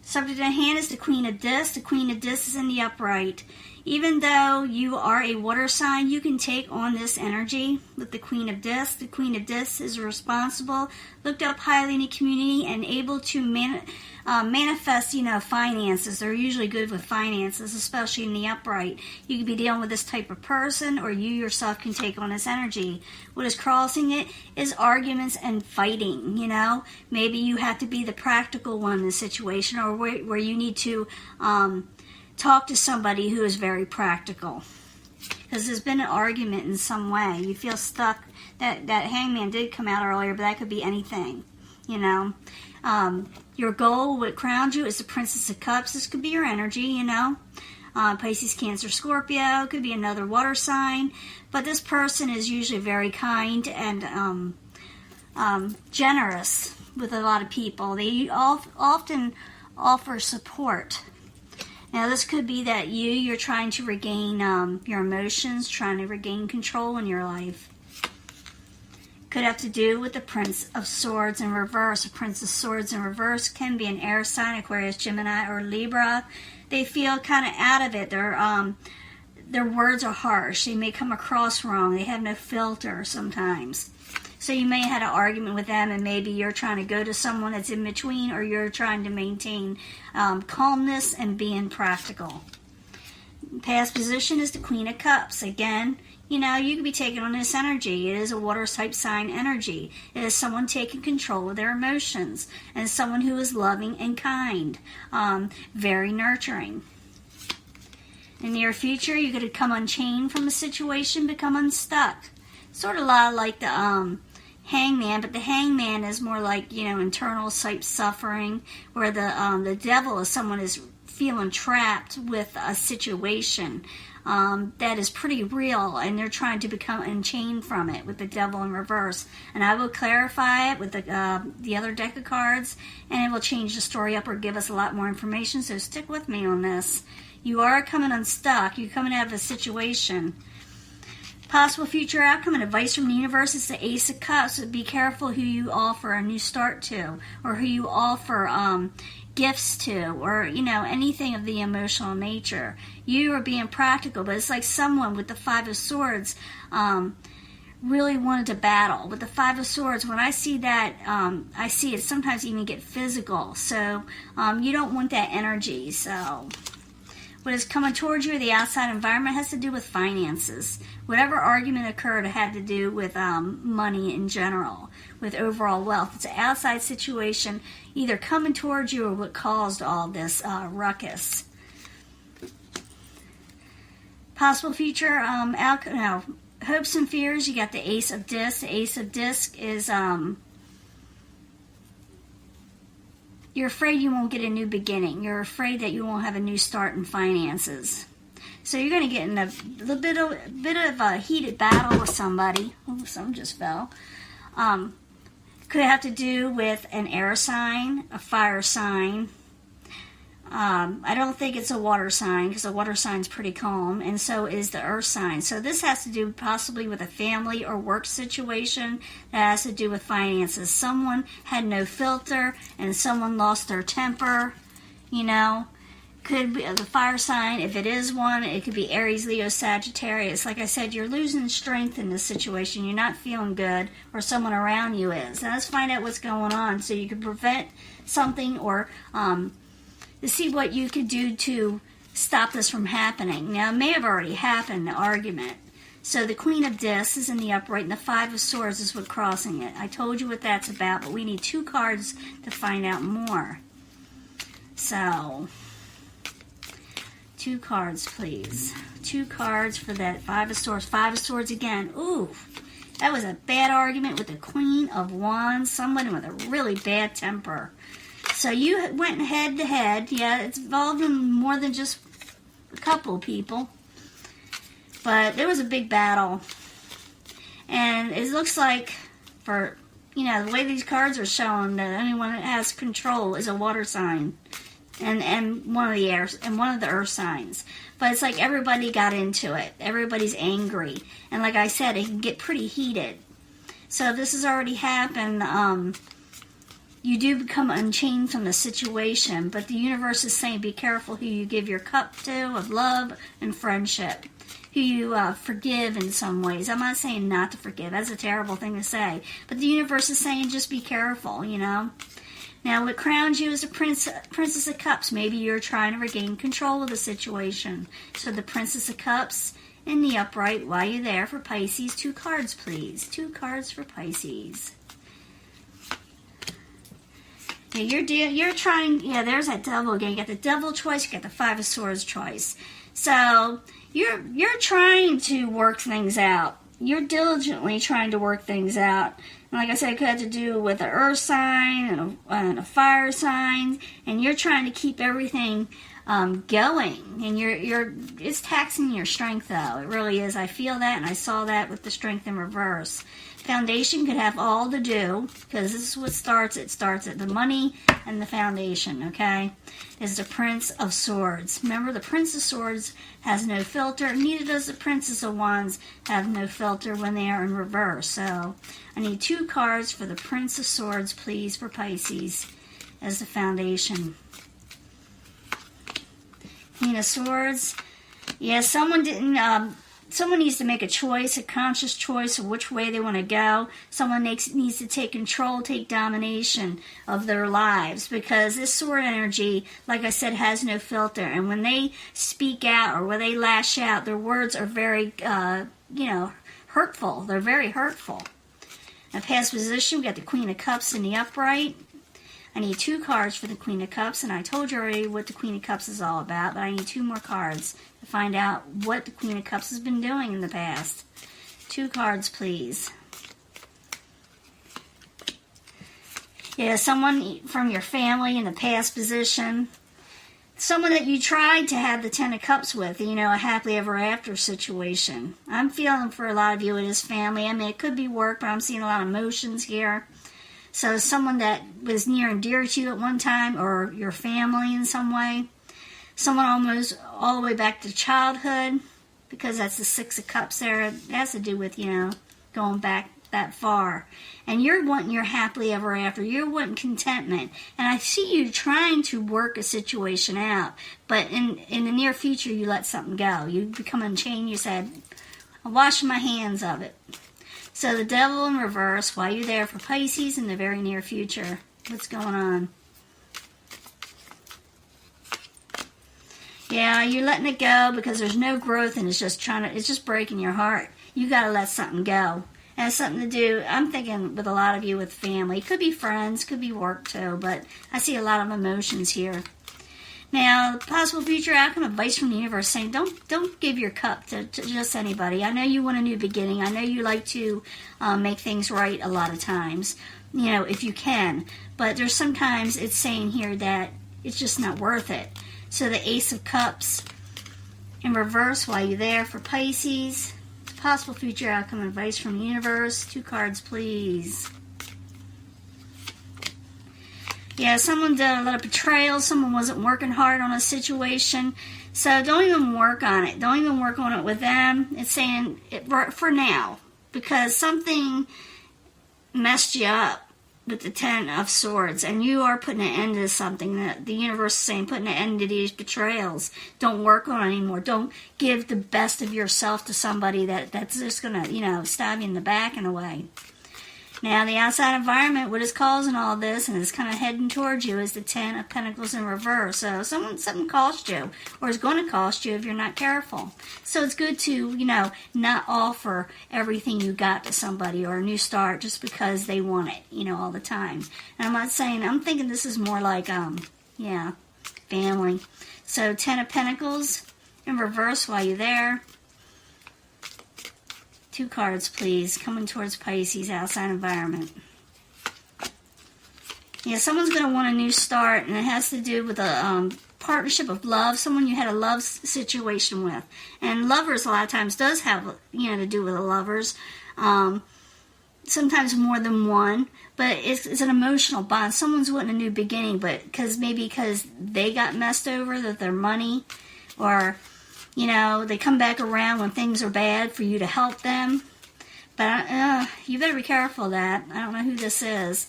Subject at hand is the Queen of Discs. The Queen of Discs is in the upright. Even though you are a water sign, you can take on this energy with the Queen of Discs. The Queen of Discs is responsible, looked up highly in the community, and able to manifest, finances. They're usually good with finances, especially in the upright. You could be dealing with this type of person, or you yourself can take on this energy. What is crossing it is arguments and fighting, Maybe you have to be the practical one in the situation, or where you need to talk to somebody who is very practical. Because there's been an argument in some way. You feel stuck. That Hangman did come out earlier, but that could be anything, Your goal, what crowns you, is the Princess of Cups. This could be your energy, Pisces, Cancer, Scorpio. Could be another water sign. But this person is usually very kind and generous with a lot of people. They often offer support. Now, this could be that you're trying to regain your emotions, trying to regain control in your life. Could have to do with the Prince of Swords in reverse. The Prince of Swords in reverse can be an air sign, Aquarius, Gemini, or Libra. They feel kind of out of it. Their words are harsh. They may come across wrong. They have no filter sometimes. So you may have had an argument with them, and maybe you're trying to go to someone that's in between, or you're trying to maintain calmness and being practical. Past position is the Queen of Cups. Again, you could be taking on this energy. It is a water type sign energy. It is someone taking control of their emotions, and someone who is loving and kind, very nurturing. In the near future, you could come unchained from a situation, become unstuck. Sort of a lot like the Hangman, but the Hangman is more like, internal type suffering, where the devil is someone is feeling trapped with a situation that is pretty real, and they're trying to become unchained from it with the devil in reverse. And I will clarify it with the other deck of cards, and it will change the story up or give us a lot more information, so stick with me on this. You are coming unstuck. You're coming out of a situation. Possible future outcome and advice from the universe is the Ace of Cups. So be careful who you offer a new start to, or who you offer gifts to, or anything of the emotional nature. You are being practical, but it's like someone with the Five of Swords really wanted to battle. With the Five of Swords, when I see that, I see it sometimes even get physical. So you don't want that energy. So what is coming towards you, the outside environment, has to do with finances. Whatever argument occurred had to do with money in general, with overall wealth. It's an outside situation either coming towards you or what caused all this ruckus. Possible future hopes and fears. You got the Ace of Discs. The Ace of Discs is you're afraid you won't get a new beginning. You're afraid that you won't have a new start in finances. So you're going to get in a little bit of a heated battle with somebody. Oh, something just fell. Could have to do with an air sign, a fire sign. I don't think it's a water sign, because a water sign's pretty calm, and so is the earth sign. So this has to do possibly with a family or work situation that has to do with finances. Someone had no filter, and someone lost their temper, Could be the fire sign. If it is one, it could be Aries, Leo, Sagittarius. Like I said, you're losing strength in this situation. You're not feeling good, or someone around you is. Now let's find out what's going on so you can prevent something, or to see what you could do to stop this from happening. Now, it may have already happened, the argument. So the Queen of Discs is in the upright, and the Five of Swords is what's crossing it. I told you what that's about, but we need 2 cards to find out more. So 2 cards, please. 2 cards for that Five of Swords. 5 of Swords again. Ooh, that was a bad argument with the Queen of Wands. Someone with a really bad temper. So you went head to head. Yeah, it's involved in more than just a couple people. But there was a big battle. And it looks like, for, the way these cards are showing, that anyone that has control is a water sign. And one of the airs and one of the earth signs. But it's like everybody got into it. Everybody's angry. And like I said, it can get pretty heated. So if this has already happened, you do become unchained from the situation, but the universe is saying be careful who you give your cup to of love and friendship, who you forgive in some ways. I'm not saying not to forgive. That's a terrible thing to say. But the universe is saying just be careful, you know. Now, what crowns you is a Princess of Cups. Maybe you're trying to regain control of the situation. So the Princess of Cups in the upright while you're there for Pisces. 2 cards, please. 2 cards for Pisces. Yeah, you're trying, yeah, there's that devil again. You got the devil choice, you got the 5 of Swords choice. So you're trying to work things out. You're diligently trying to work things out. And like I said, it could have to do with an earth sign and a fire sign, and you're trying to keep everything going. And it's taxing your strength, though. It really is. I feel that, and I saw that with the strength in reverse. Foundation could have all to do, because this is what starts. It starts at the money and the foundation, okay? Is the Prince of Swords. Remember, the Prince of Swords has no filter. Neither does the Princess of Wands have no filter when they are in reverse. So I need 2 cards for the Prince of Swords, please, for Pisces as the foundation. Queen of Swords. Yeah, someone didn't... Someone needs to make a choice, a conscious choice of which way they want to go. Someone needs to take control, take domination of their lives, because this sword energy, like I said, has no filter. And when they speak out or when they lash out, their words are very, hurtful. They're very hurtful. In past position, we got the Queen of Cups in the upright. I need 2 cards for the Queen of Cups, and I told you already what the Queen of Cups is all about, but I need 2 more cards to find out what the Queen of Cups has been doing in the past. 2 cards, please. Yeah, someone from your family in the past position. Someone that you tried to have the 10 of Cups with, a happily ever after situation. I'm feeling for a lot of you it is family. I mean, it could be work, but I'm seeing a lot of emotions here. So someone that was near and dear to you at one time, or your family in some way. Someone almost all the way back to childhood, because that's the 6 of Cups there. It has to do with, going back that far. And you're wanting your happily ever after. You're wanting contentment. And I see you trying to work a situation out. But in the near future, you let something go. You become unchained. You said, I'll wash my hands of it. So the devil in reverse, while you're there for Pisces in the very near future. What's going on? Yeah, you're letting it go because there's no growth, and it's just breaking your heart. You got to let something go. It has something to do, I'm thinking, with a lot of you with family. It could be friends, could be work too, but I see a lot of emotions here. Now, possible future outcome, advice from the universe saying don't give your cup to just anybody. I know you want a new beginning. I know you like to make things right a lot of times, if you can. But there's sometimes it's saying here that it's just not worth it. So the Ace of Cups in reverse while you're there for Pisces. Possible future outcome, advice from the universe. 2 cards, please. Yeah, someone did a lot of betrayal. Someone wasn't working hard on a situation. So don't even work on it. Don't even work on it with them. It's saying for now, because something messed you up with the 10 of Swords, and you are putting an end to something that the universe is saying, putting an end to these betrayals. Don't work on it anymore. Don't give the best of yourself to somebody that's just going to, stab you in the back in a way. Now, the outside environment, what is causing all this, and is kind of heading towards you, is the 10 of Pentacles in reverse. So something cost you, or is going to cost you if you're not careful. So it's good to, not offer everything you got to somebody or a new start just because they want it, all the time. And I'm thinking this is more like, family. So 10 of Pentacles in reverse while you're there. 2 cards, please, coming towards Pisces, outside environment. Yeah, someone's going to want a new start, and it has to do with a partnership of love, someone you had a love situation with. And lovers, a lot of times, does have, to do with the lovers. Sometimes more than one, but it's an emotional bond. Someone's wanting a new beginning, but because they got messed over with their money, or they come back around when things are bad for you to help them. But you better be careful of that. I don't know who this is.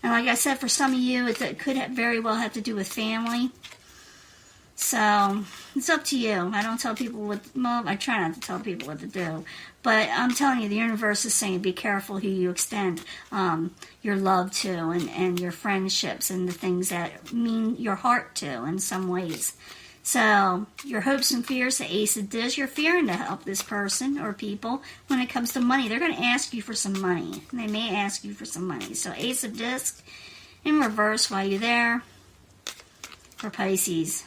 And like I said, for some of you, it could very well have to do with family. So, it's up to you. I don't tell people what, well, I try not to tell people what to do. But I'm telling you, the universe is saying be careful who you extend your love to and your friendships and the things that mean your heart to in some ways. So, your hopes and fears, the Ace of Discs, you're fearing to help this person or people when it comes to money. They're going to ask you for some money. They may ask you for some money. So, Ace of Discs in reverse while you're there for Pisces.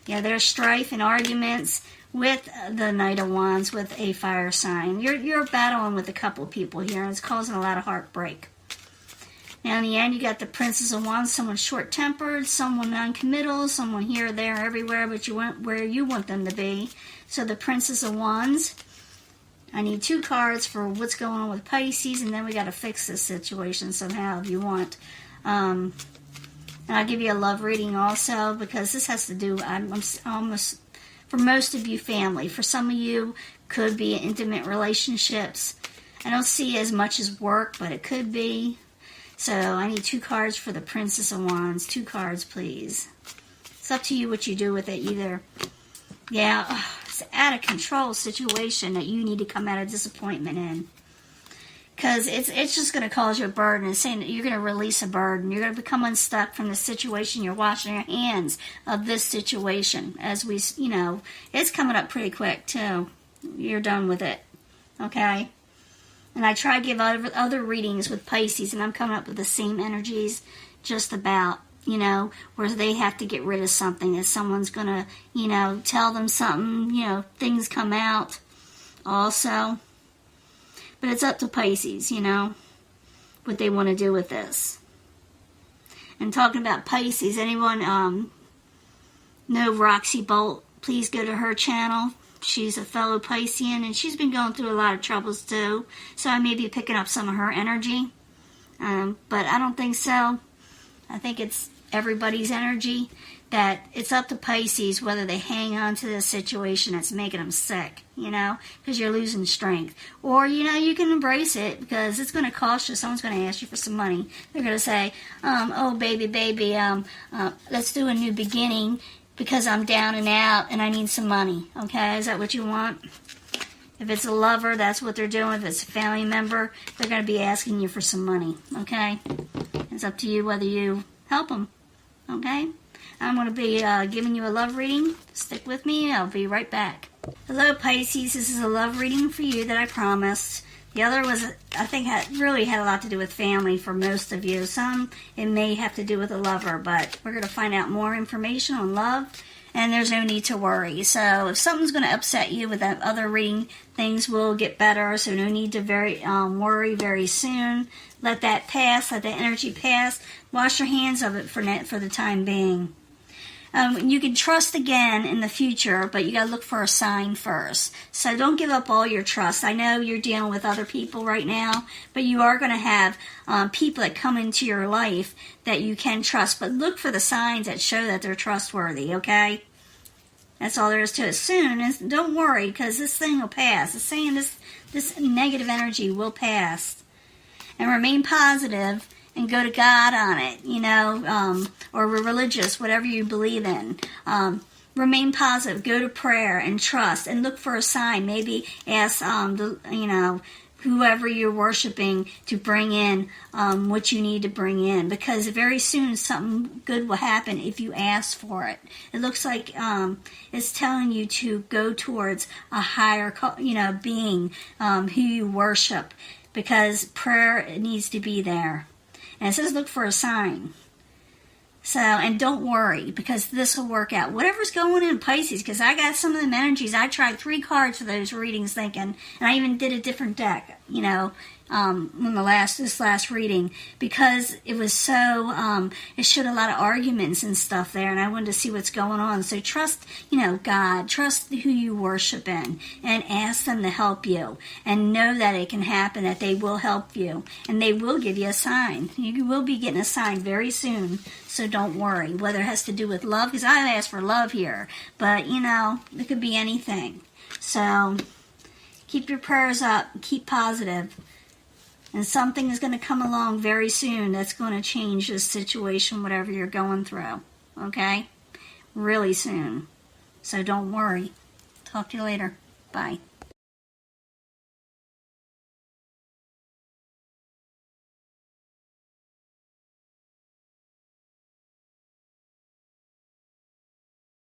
Yeah, there's strife and arguments with the Knight of Wands with a fire sign. You're battling with a couple of people here, and it's causing a lot of heartbreak. Now, in the end, you got the Princess of Wands, someone short-tempered, someone non-committal, someone here, there, everywhere, but you want where you want them to be. So the Princess of Wands, I need 2 cards for what's going on with Pisces, and then we got to fix this situation somehow if you want. And I'll give you a love reading also, because this has to do, I'm almost, for most of you, family. For some of you, could be intimate relationships. I don't see as much as work, but it could be. So I need 2 cards for the Princess of Wands. 2 cards, please. It's up to you what you do with it. Either, yeah, it's an out of control situation that you need to come out of disappointment in. Because it's just going to cause you a burden. It's saying that you're going to release a burden. You're going to become unstuck from the situation. You're washing your hands of this situation. As we, you know, it's coming up pretty quick, too. You're done with it. Okay? And I try to give other readings with Pisces, and I'm coming up with the same energies just about, you know, where they have to get rid of something. That someone's going to, you know, tell them something, you know, things come out also. But it's up to Pisces, you know, what they want to do with this. And talking about Pisces, anyone know Roxy Bolt? Please go to her channel. She's a fellow Piscean, and she's been going through a lot of troubles too. So I may be picking up some of her energy. But I don't think so. I think it's everybody's energy. That it's up to Pisces whether they hang on to this situation that's making them sick, you know, because you're losing strength. Or, you know, you can embrace it because it's going to cost you. Someone's going to ask you for some money. They're going to say, oh, baby, let's do a new beginning because I'm down and out and I need some money. Okay, is that what you want? If it's a lover, that's what they're doing. If it's a family member, they're going to be asking you for some money. Okay, it's up to you whether you help them. Okay. I'm going to be giving you a love reading. Stick with me. I'll be right back. Hello, Pisces. This is a love reading for you that I promised. The other was, I think, really had a lot to do with family for most of you. Some, it may have to do with a lover, but we're going to find out more information on love, and there's no need to worry. So if something's going to upset you with that other reading, things will get better, so no need to worry very soon. Let that pass. Let that energy pass. Wash your hands of it for the time being. You can trust again in the future, but you got to look for a sign first. So don't give up all your trust. I know you're dealing with other people right now, but you are going to have people that come into your life that you can trust. But look for the signs that show that they're trustworthy, okay? That's all there is to it. Soon, and don't worry, because this thing will pass. It's saying this negative energy will pass. And remain positive. And go to God on it, you know, or religious, whatever you believe in. Remain positive. Go to prayer and trust, and look for a sign. Maybe ask, whoever you're worshiping to bring in what you need to bring in, because very soon something good will happen if you ask for it. It looks like it's telling you to go towards a higher, being who you worship, because prayer needs to be there. And it says look for a sign. So, and don't worry, because this will work out. Whatever's going in Pisces, because I got some of them energies. I tried 3 cards for those readings thinking, and I even did a different deck, you know, in this last reading, because it was so, it showed a lot of arguments and stuff there, and I wanted to see what's going on. So trust, God, trust who you worship in, and ask them to help you, and know that it can happen, that they will help you, and they will give you a sign. You will be getting a sign very soon, so don't worry, whether it has to do with love, because I asked for love here, but, it could be anything. So keep your prayers up, keep positive. And something is going to come along very soon that's going to change this situation, whatever you're going through. Okay? Really soon. So don't worry. Talk to you later. Bye.